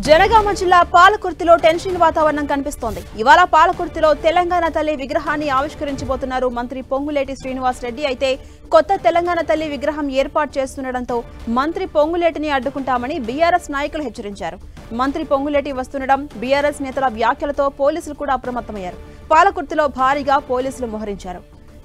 జనగామ జిల్లా పాలకుర్తిలో టెన్షన్ వాతావరణం కనిపిస్తోంది. ఇవాళ పాలకుర్తిలో తెలంగాణ తల్లి విగ్రహాన్ని ఆవిష్కరించబోతున్నారు మంత్రి పొంగులేటి శ్రీనివాస్ రెడ్డి. అయితే కొత్త తెలంగాణ తల్లి విగ్రహం ఏర్పాటు చేస్తుండటంతో మంత్రి పొంగులేటిని అడ్డుకుంటామని బీఆర్ఎస్ నాయకులు హెచ్చరించారు. మంత్రి పొంగులేటి వస్తుండడం, బీఆర్ఎస్ నేతల వ్యాఖ్యలతో పోలీసులు కూడా అప్రమత్తమయ్యారు. పాలకుర్తిలో భారీగా పోలీసులు మోహరించారు.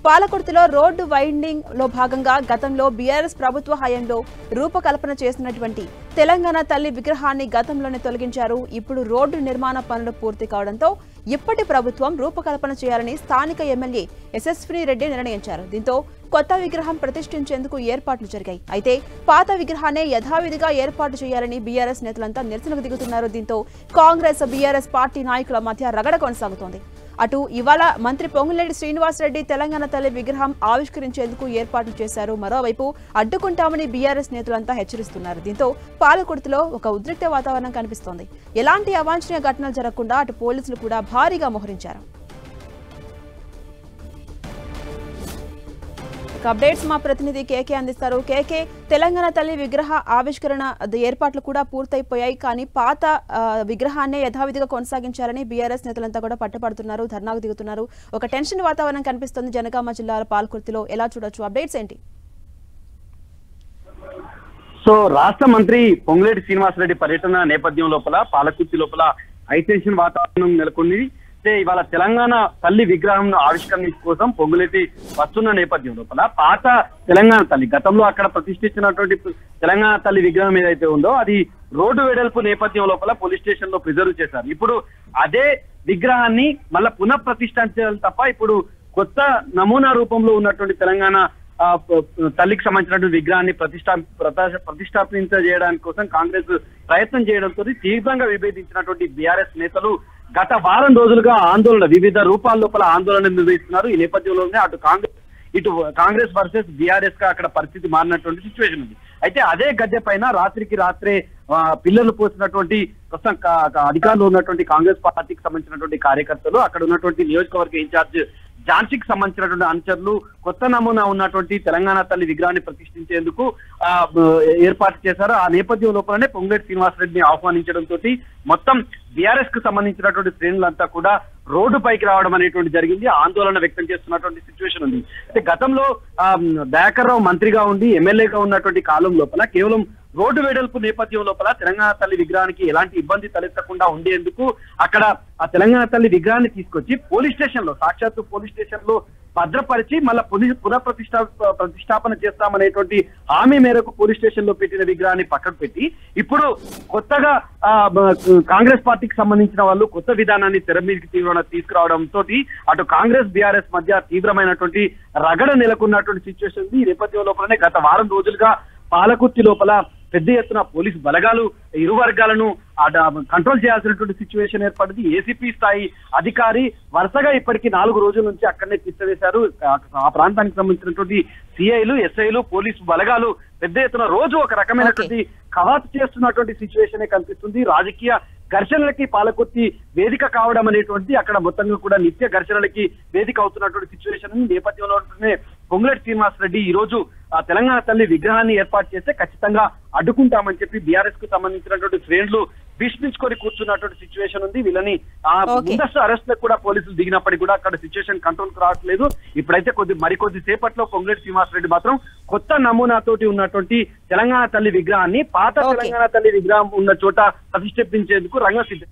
పాలకుర్తిలో రోడ్డు వైండింగ్ లో భాగంగా గతంలో బీఆర్ఎస్ ప్రభుత్వ హయాంలో రూపకల్పన చేసినటువంటి తెలంగాణ తల్లి విగ్రహాన్ని గతంలోనే తొలగించారు. ఇప్పుడు రోడ్డు నిర్మాణ పనులు పూర్తి కావడంతో ఇప్పటి ప్రభుత్వం రూపకల్పన చేయాలని స్థానిక ఎమ్మెల్యే యశస్విని రెడ్డి నిర్ణయించారు. దీంతో కొత్త విగ్రహం ప్రతిష్ఠించేందుకు ఏర్పాట్లు జరిగాయి. అయితే పాత విగ్రహాన్ని యథావిధిగా ఏర్పాటు చేయాలని బీఆర్ఎస్ నేతలంతా నిరసనకు దిగుతున్నారు. దీంతో కాంగ్రెస్ బీఆర్ఎస్ పార్టీ నాయకుల మధ్య రగడ కొనసాగుతోంది. అటు ఇవాళ మంత్రి పొంగులేటి శ్రీనివాస్ రెడ్డి తెలంగాణ తల్లి విగ్రహం ఆవిష్కరించేందుకు ఏర్పాట్లు చేశారు. మరోవైపు అడ్డుకుంటామని బీఆర్ఎస్ నేతలంతా హెచ్చరిస్తున్నారు. దీంతో పాలకుర్తిలో ఒక ఉద్రిక్త వాతావరణం కనిపిస్తోంది. ఎలాంటి అవాంఛనీయ ఘటనలు జరగకుండా అటు పోలీసులు కూడా భారీగా మోహరించారు. అప్డేట్స్ మా ప్రతినిధి కేకే అందిస్తారు. కేకే, తెలంగాణ తల్లి విగ్రహ ఆవిష్కరణ ఏర్పాట్లు కూడా పూర్తయిపోయాయి. కానీ పాత విగ్రహాన్నే యథావిధిగా కొనసాగించాలని బీఆర్ఎస్ నేతలంతా కూడా పట్టుపడుతున్నారు, ధర్నాకు దిగుతున్నారు. ఒక టెన్షన్ వాతావరణం కనిపిస్తుంది జనగామ జిల్లాల పాలకుర్తిలో. ఎలా చూడొచ్చు? అప్డేట్స్ ఏంటి? సో రాష్ట్ర మంత్రి పొంగులేటి శ్రీనివాసరెడ్డి పర్యటన నేపథ్యం లోపల పాలకుర్తి లోపల హైటెన్షన్ వాతావరణం నెలకొంది. ఇవాళ తెలంగాణ తల్లి విగ్రహం ఆవిష్కరణ కోసం పొంగులేటి వస్తున్న నేపథ్యం లోపల పాత తెలంగాణ తల్లి గతంలో అక్కడ ప్రతిష్ఠించినటువంటి తెలంగాణ తల్లి విగ్రహం ఏదైతే ఉందో అది రోడ్డు వెడల్పు నేపథ్యం లోపల పోలీస్ స్టేషన్ లో ప్రిజర్వ్ చేశారు. ఇప్పుడు అదే విగ్రహాన్ని మళ్ళా పునః ప్రతిష్ఠించాలి తప్ప ఇప్పుడు కొత్త నమూనా రూపంలో ఉన్నటువంటి తెలంగాణ తల్లికి సంబంధించినటువంటి విగ్రహాన్ని ప్రతిష్టాపించజేయడానికి కోసం కాంగ్రెస్ ప్రయత్నం చేయడంతో తీవ్రంగా విభేదించినటువంటి బీఆర్ఎస్ నేతలు గత వారం రోజులుగా ఆందోళన వివిధ రూపాల లోపల ఆందోళన నిర్వహిస్తున్నారు. ఈ నేపథ్యంలోనే ఇటు కాంగ్రెస్ వర్సెస్ బీఆర్ఎస్ గా అక్కడ పరిస్థితి మారినటువంటి సిచ్యువేషన్ ఉంది. అయితే అదే గద్దె పైన రాత్రికి రాత్రే పిల్లలు పోసినటువంటి ప్రస్తుతం అధికారంలో ఉన్నటువంటి కాంగ్రెస్ పార్టీకి సంబంధించినటువంటి కార్యకర్తలు, అక్కడ ఉన్నటువంటి నియోజకవర్గ ఇన్ఛార్జ్ ఝాన్సీకి సంబంధించినటువంటి అనుచరులు కొత్త నమూనా ఉన్నటువంటి తెలంగాణ తల్లి విగ్రహాన్ని ప్రతిష్ఠించేందుకు ఏర్పాటు చేశారు. ఆ నేపథ్యం లోపలనే పొంగులేటి శ్రీనివాసరెడ్డిని ఆహ్వానించడంతో మొత్తం బీఆర్ఎస్ కు సంబంధించినటువంటి శ్రేణులంతా కూడా రోడ్డు పైకి రావడం అనేటువంటి జరిగింది. ఆందోళన వ్యక్తం చేస్తున్నటువంటి సిచ్యువేషన్ ఉంది. అయితే గతంలో దయాకర్ రావు మంత్రిగా ఉండి ఎమ్మెల్యేగా ఉన్నటువంటి కాలం లోపల కేవలం రోడ్డు వెడల్పు నేపథ్యం లోపల తెలంగాణ తల్లి విగ్రహానికి ఎలాంటి ఇబ్బంది తలెత్తకుండా ఉండేందుకు అక్కడ ఆ తెలంగాణ తల్లి విగ్రహాన్ని తీసుకొచ్చి పోలీస్ స్టేషన్ లో సాక్షాత్తు పోలీస్ స్టేషన్ లో భద్రపరిచి మళ్ళా ప్రతిష్టాపన చేస్తామనేటువంటి హామీ మేరకు పోలీస్ స్టేషన్ లో పెట్టిన విగ్రహాన్ని పక్కకు పెట్టి ఇప్పుడు కొత్తగా కాంగ్రెస్ పార్టీకి సంబంధించిన వాళ్ళు కొత్త విధానాన్ని తెర మీదకి తీసుకురావడంతో అటు కాంగ్రెస్ బీఆర్ఎస్ మధ్య తీవ్రమైనటువంటి రగడ నెలకొన్నటువంటి సిచ్యువేషన్ ఉంది. ఈ నేపథ్యం లోపలనే గత వారం రోజులుగా పాలకుర్తి లోపల పెద్ద ఎత్తున పోలీసు బలగాలు ఇరు వర్గాలను కంట్రోల్ చేయాల్సినటువంటి సిచ్యువేషన్ ఏర్పడింది. ఏసీపీ స్థాయి అధికారి వరుసగా ఇప్పటికీ 4 రోజుల నుంచి అక్కడనే తిష్టవేశారు. ఆ ప్రాంతానికి సంబంధించినటువంటి సిఐలు, ఎస్ఐలు, పోలీసు బలగాలు పెద్ద ఎత్తున రోజు ఒక రకమైనటువంటి కవాతు చేస్తున్నటువంటి సిచ్యువేషనే కనిపిస్తుంది. రాజకీయ ఘర్షణలకి పాలకుర్తి వేదిక కావడం అనేటువంటి అక్కడ మొత్తంగా కూడా నిత్య ఘర్షణలకి వేదిక అవుతున్నటువంటి సిచ్యువేషన్ నేపథ్యంలో పొంగులేటి శ్రీనివాసరెడ్డి ఈ రోజు తెలంగాణ తల్లి విగ్రహాన్ని ఏర్పాటు చేస్తే ఖచ్చితంగా అడ్డుకుంటామని చెప్పి బీఆర్ఎస్ కు సంబంధించినటువంటి శ్రేణులు భీష్మించుకొని కూర్చున్నటువంటి సిచ్యువేషన్ ఉంది. వీళ్ళని ముందస్తు అరెస్ట్లకు కూడా పోలీసులు దిగినప్పటికీ కూడా అక్కడ సిచ్యువేషన్ కంట్రోల్ కు రావట్లేదు. ఇప్పుడైతే మరికొద్ది సేపట్లో పొంగులేటి శ్రీనివాసరెడ్డి మాత్రం కొత్త నమూనాతోటి ఉన్నటువంటి తెలంగాణ తల్లి విగ్రహాన్ని పాత తెలంగాణ తల్లి విగ్రహం ఉన్న చోట ప్రతిష్ఠించేందుకు రంగం సిద్ధం.